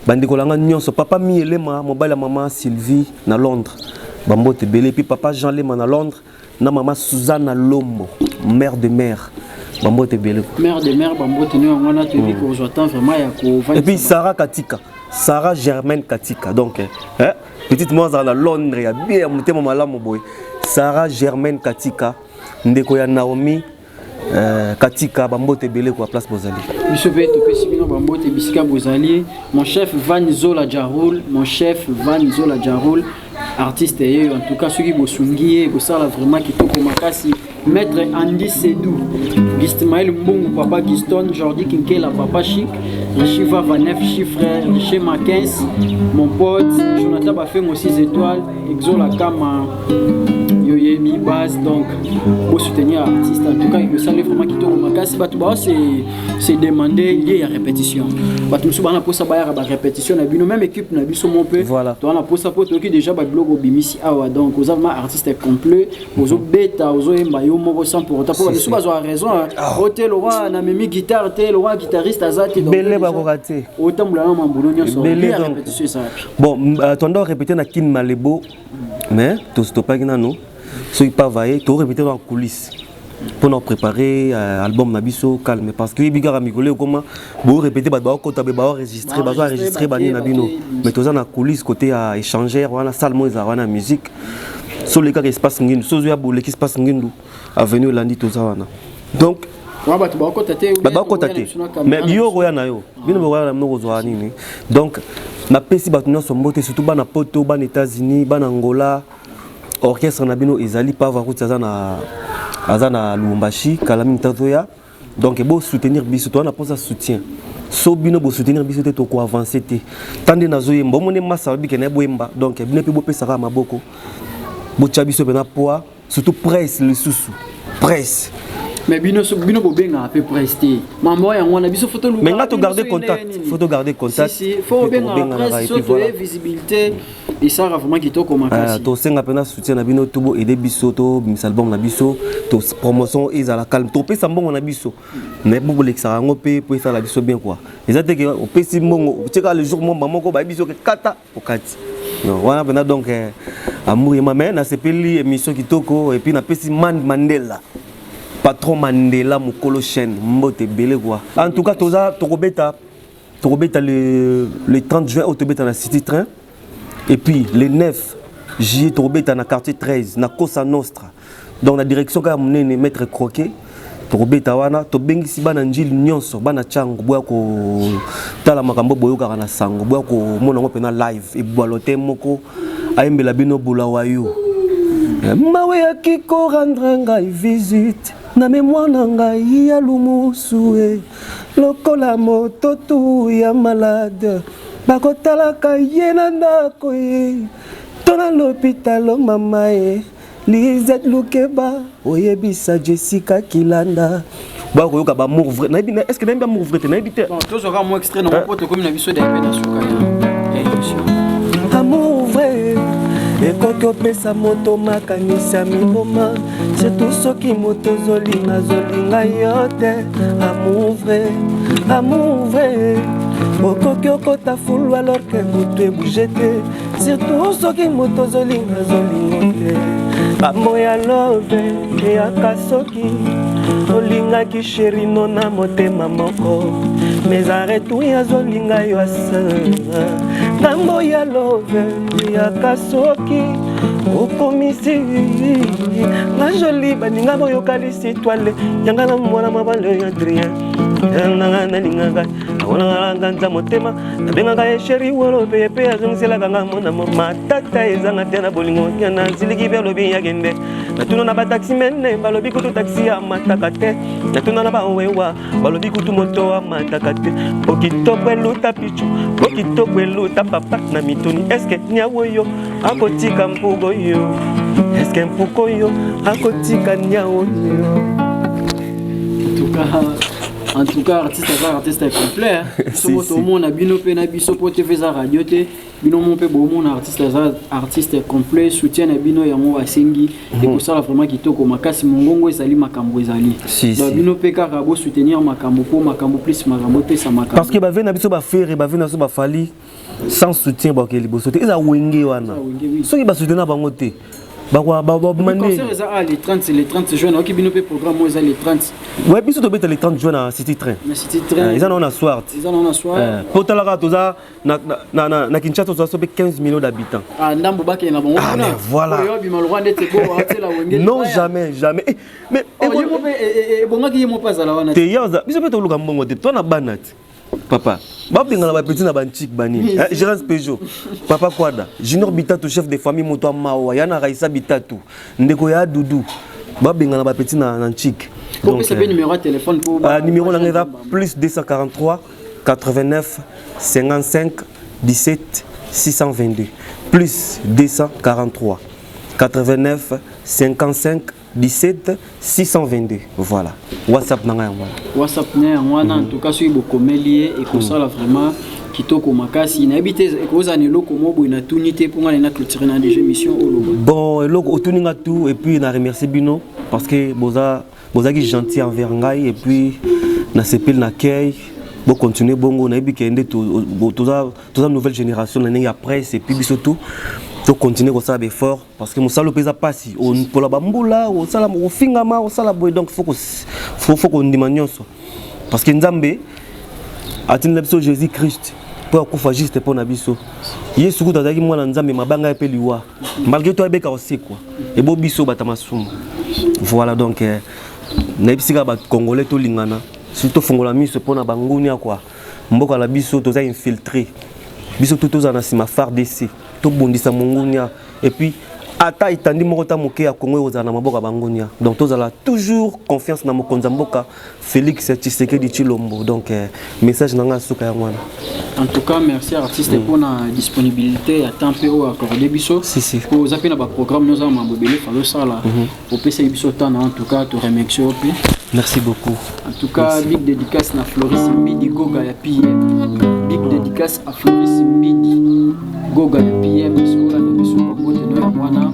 Bandikolanga Nyonso Papa Mi Lema mobile maman Sylvie na Londres Bambote Belé puis Papa Jean Lema na Londres na maman Suzanne Lomo mère de mère Bambote Belé mère de mère Bambote nous on a tenu qu'on j'attends vraiment ya ko et puis Sarah Katika Sarah Germaine Katika donc petite moi à Londres il y a bien monté mon malamu boy Sarah Germaine Katika ndeko ya Naomi Katika Bambote Belé kwa place Bozali monsieur Beto Pesibino Bambote Bisika Bozali mon chef Van Zola Jaroul artiste et en tout cas ceux qui bosungié ça vraiment qui toko makasi maître Andy Sedou Gismaël Mbongo papa Giston Jordi Kinkela papa Chic Richiva Vanef Chiffre Riché Mackenzie mon pote Jonathan Bafeng aux 6 étoiles Exola Kama yoyemi base donc pour soutenir l'artiste. En tout cas, il me semble vraiment qu'il tombe ma casse. C'est demandé lié à répétition. Batou nous bana pour ça ba répétition na bino même équipe na biso mon peu. Voilà. Toi on a pour ça pour toi qui déjà ba blog au bimisi awa donc aux avons artiste complet, aux bêta, aux yemba yo mo sans pour autant pour biso bazo raison. Hôtel roi na memi guitare tel roi guitariste azati donc. Belé ba ko raté. Autant bla na mambulo nyonso. Belé répétition ça. Bon, tondor répéter na kin malebo mais to stopaki nano. So il pas vailler, to répéter dans coulisses. Pour nous préparer album Nabiso calme parce que biga ramigolé comment vous répéter ba kota ba enregistrer bani nabino mais tous en coulisses côté à échanger wana salle mo za wana musique sur les cas qui se passe ngin so ya bolé qui se passe ngindu avenue landi tous wana donc ba kota te mais bio roya na yo bino roya na no zo nini donc na pesi ba tuno sombote surtout bana poto bana États-Unis bana Angola orchestre nabino ezali pas va kuta na Azana Lumbashi, Kalami Tatoya. Donc, il faut soutenir Biso. On a posé soutien. So bino bo soutenir Biso te ko avancer te. Tande na zoye mbo mone massa bi kene boemba. Donc, bino pe bo pe sara maboko. Bo chabiso bena poa, surtout presse le sousou. Presse. Mais bino bo benga peu prester. Mambo ya ngona biso photo lu. Mais nga to garder contact. Faut garder contact. Si, faut benga presse surtout visibilité. Et ça vraiment qui to comme makasi. To senga pena soutien na bino tubo aider Biso to mis album na Biso to promotion et à la calme to pe sambongo na Biso. Mais bo leksa ngo pe pour faire la Biso bien quoi. Exacte que au pe si mbongo teka le jour maman ko ba Biso ke kata okati. Non, voilà pena donc amour et maman na sepeli émission kitoko et puis na pesi Mandela. Patron Mandela mukolo chaîne mbote belé quoi. En tout cas toza tokobeta le 30 juin au tobeta na City Train. Et puis le 9 juillet tokobeta na quartier 13 na Cosa Nostra. Donc la direction ka monene maître croquet tokobeta wana to bengisi bana njili nyonso bana chango boya ko tala makambo boyoka na sango boya ko mona ngo pena live e boalote moko ayembela bino bula wayo. Mawe akiko rendre ngai visite na mémoire na ngai ya lumusu lokola moto tu ya malade bakotalaka ye na ndako ye tona l'hôpital mama Lisette Lukeba oyebisa Jessica Kilanda ba koyoka ba amour vrai na bina est-ce que na ba amour vrai te na bité bon to sera mo extrait na poto comme na biso d'épée na suka amour vrai et koko pesa moto makanisa miboma c'est tout ce qui moto zolinga yote amour vrai okoki okota fulu alors que moto ebujete c'est tout ce qui moto zolinga yote bamoya love eyaka soki olingaki sheri no na motema moko mais arrêtou ya zolinga yo asa bamoya love eyaka soki okomisi na joli baninga boyoka lisitwale yanga na mwana mabale ya Adrien nanga nalingaka awona nganja motema nabengaka ye sheri wolo pepe azongiselaka nga mona matata ezanga te na bolingo nyana ziliki pe lobi yakende natuna na bataxi mene balobi kutu taxi ya mataka te natuna na bawewa balobi kutu moto wa mataka te okitoko eluta pichu okitoko eluta papa na mituni eske nyawo yo akotika mpugo yo eske mpuko yo akotika nyawo yo. En tout cas, artiste est complet. Si tout le monde a bien opéré, biso pour TV za radio te, bino mon pe bon mon artiste est complet, soutien na bino ya mo asengi et pour ça vraiment kitoko makasi mongongo ezali makambo ezali. Donc bino pe ka rabo soutenir makambo pour makambo plus makambo pe sa makambo. Parce que ba vena biso ba faire ba vena so ba fali sans soutien ba ke liboso te. Eza wenge wana. So ki ba soutenir bango te. Le concert les 30 juin, OK bino pe programme moi les 30. Ouais, biso to beta les 30 juin na City Train. Na City Train. Ils en ont na soir. Pour talaka toza na Kinshasa toza so 15 millions d'habitants. Ah ndambo ba ke na bon. Ah mais voilà. Non jamais. Mais bonga ki mo pas ala wana. Te yaza biso pe to luka mbongo te to na banat. Papa, babengana ba petit na banchik bani. Gérance Peugeot. Papa Kwada, Junior Bitatu chef de famille moto mawa yana Raissa Bitatu. Ndeko ya Doudou. Babengana ba petit na nchik. Donc c'est numéro de téléphone pour numéro là plus 243 89 55 17 622 plus 243 89 55 17 622. Voilà. WhatsApp nanga ngwana. WhatsApp nanga ngwana en tout cas soki bokomeli et que ça là vraiment kitoko makasi na habité koza ne loko mobo ina tunité pour ngana clôturer na déjà émission oloba. Bon, loko otuninga tout et puis na remercier bino parce que boza qui gentil envers ngai et puis na sepel na kay bo continuer bongo na bikende tout toute nouvelle génération na ninga presse et puis biso tout to continuer comme ça effort parce que mon salo pesa passi on pour la bambula on sala mo fingama on sala boy donc faut qu'on dimanche parce que nzambe atine biso Jésus Christ pour akufa juste pour na biso Yesu kutazaki mwana nzambe mabanga pe liwa malgré toi beka aussi quoi et bo biso batamasumu voilà donc na bisika ba congolais to lingana surtout fongola miso pour na bangunia quoi mboka la biso toza infiltré biso tout za na sima FARDC to bondisa mongunia et puis ata itandi mokota moke ya Congo oza na maboka bangunia donc toza la toujours confiance na mokonza mboka Félix Tshisekedi Tshilombo donc message nanga suka ya mwana. En tout cas merci artiste pour la disponibilité à temps peu accordé biso si pour zapper na ba programme nous avons mabobele falo sala au PC biso temps en tout cas te remercier au plus. Merci beaucoup. En tout cas merci. Big dédicace na Floris Mbidi Goga ya PM. Big dédicace à Floris Mbidi Goga ya PM sola na biso bote no ya mwana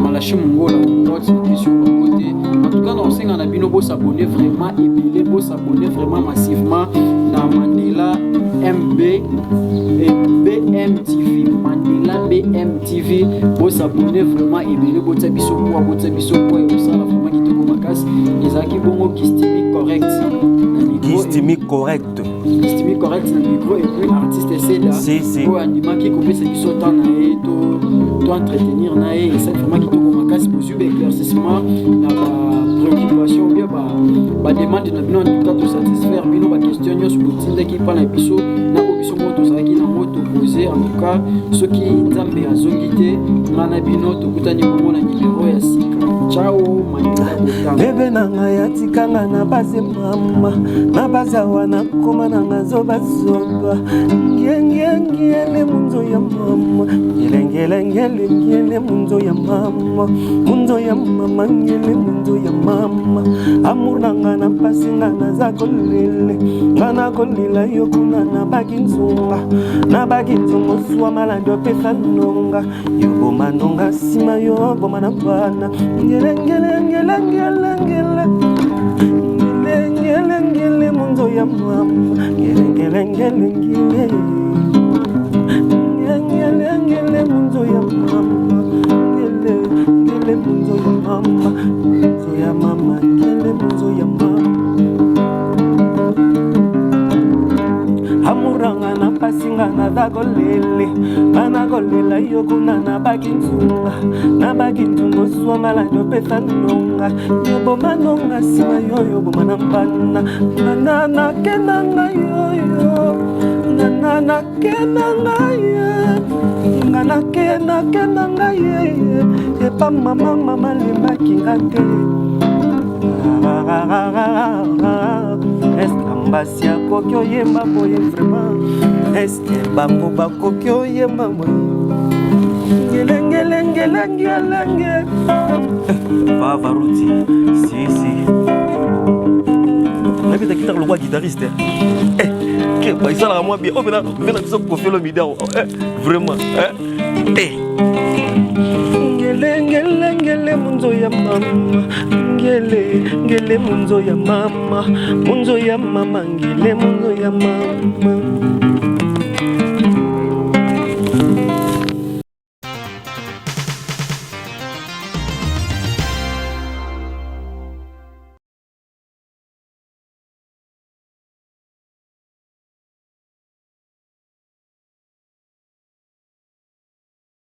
malashi mongola bote na biso bote. En tout cas on sait qu'on a bino bo s'abonner vraiment et bien bo s'abonner vraiment massivement dans Mandela MB et BMTV Mandela BMTV bo s'abonner vraiment et bien bo biso pour et ça la vraiment qui te komakas ezaki bongo kistimi correct kistimi correct na micro et puis artiste Seda pour animer qui couper c'est biso temps na et to entretenir na et ça vraiment qui te komakas pour éclaircissement na préoccupation bien ba demande na bino en tout cas to satisfaire bino ba question nyos pour qui pas na biso na biso moto ça qui na moto poser en tout cas ceux qui nzambe azongité mana bino to kutani komona numéro ya sika ciao Mandela bebe nanga ya tikanga na base mama na baza wana koma nanga zoba ngenge munzo ya mama ngele munzo ya mama ngele munzo ya mama amour nanga na pasinga na zakolele ngana kolila yokuna na baginzunga swa malando pesa nonga yoboma nonga sima yoboma na bana ngele munzo ya mama ngele munzo ya mama ngele munzo ya mama ngele munzo ya mama amuranga na pasinga na dagolele ana golela yokuna na baginzunga swa malando pesa nonga yoboma nonga sima yoyo boma na bana nana kenanga yoyo nana kenanga ye ngana kenanga ye epa mama lembaki ngate est-ce que ya koki oyemba boye vraiment est-ce que bango bakoki oyemba boye ngelenge va Ruti si nabi ta guitare le roi guitariste que bah ça la moi bien oh venez biso confier le midi vraiment ngele munzo ya mama ngele munzo ya mama ngele munzo ya mama